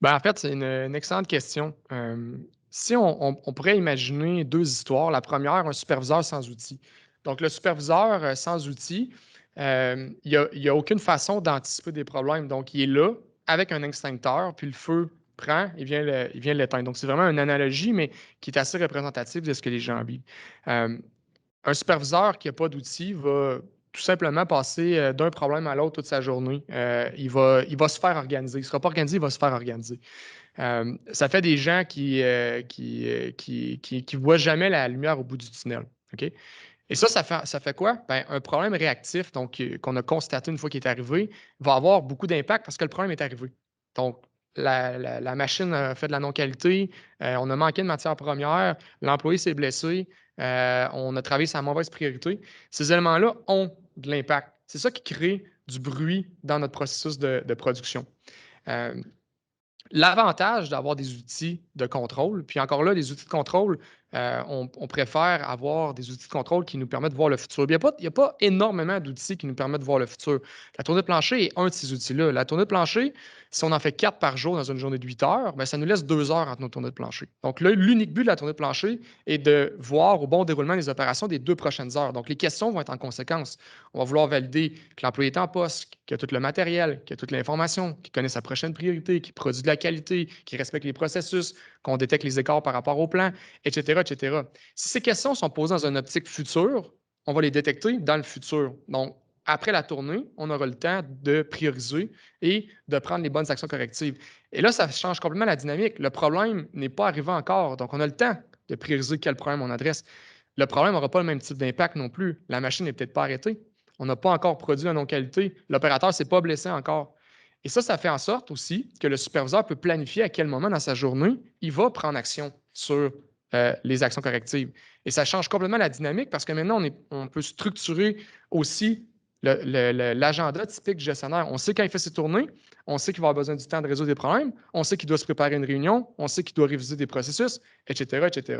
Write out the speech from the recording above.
Ben, en fait, c'est une excellente question. Si on pourrait imaginer 2 histoires. La première, un superviseur sans outils. Donc le superviseur, sans outils, il y a aucune façon d'anticiper des problèmes. Donc il est là avec un extincteur, puis le feu prend, il vient l'éteindre. Donc c'est vraiment une analogie, mais qui est assez représentative de ce que les gens vivent. Hem Un superviseur qui a pas d'outils va tout simplement passer, d'un problème à l'autre toute sa journée. Il va se faire organiser. Il sera pas organisé, il va se faire organiser. Ça fait des gens qui voient jamais la lumière au bout du tunnel, OK? Et ça fait quoi? Ben, un problème réactif, donc qu'on a constaté une fois qu'il est arrivé, va avoir beaucoup d'impact parce que le problème est arrivé. Donc la machine a fait de la non-qualité, on a manqué de matières premières, l'employé s'est blessé, on a travaillé sa mauvaise priorité. Ces éléments-là ont de l'impact. C'est ça qui crée du bruit dans notre processus de production. Hem L'avantage d'avoir des outils de contrôle, puis encore là, les outils de contrôle, on préfère avoir des outils de contrôle qui nous permettent de voir le futur. Il y a pas énormément d'outils qui nous permettent de voir le futur. La tournée de plancher est un de ces outils-là. La tournée de plancher, si on en fait 4 par jour dans une journée de 8 heures, ben, ça nous laisse 2 heures entre nos tournées de plancher. Donc là, l'unique but de la tournée de plancher est de voir au bon déroulement des opérations des 2 prochaines heures. Donc les questions vont être en conséquence. On va vouloir valider que l'employé est en poste, qu'il a tout le matériel, qu'il a toute l'information, qu'il connaît sa prochaine priorité, qu'il produit de la qualité, qu'il respecte les processus, qu'on détecte les écarts par rapport au plan, et cetera, et cetera. Si ces questions sont posées dans une optique future, on va les détecter dans le futur. Donc, après la tournée, on aura le temps de prioriser et de prendre les bonnes actions correctives. Et là, ça change complètement la dynamique. Le problème n'est pas arrivé encore. Donc, on a le temps de prioriser quel problème on adresse. Le problème n'aura pas le même type d'impact non plus. La machine n'est peut-être pas arrêtée. On n'a pas encore produit la non-qualité. L'opérateur ne s'est pas blessé encore. Et ça fait en sorte aussi que le superviseur peut planifier à quel moment dans sa journée il va prendre action sur les actions correctives. Et ça change complètement la dynamique parce que maintenant, on peut structurer aussi l'agenda typique du gestionnaire. On sait quand il fait ses tournées, on sait qu'il va avoir besoin du temps de résoudre des problèmes, on sait qu'il doit se préparer une réunion, on sait qu'il doit réviser des processus, etc., etc.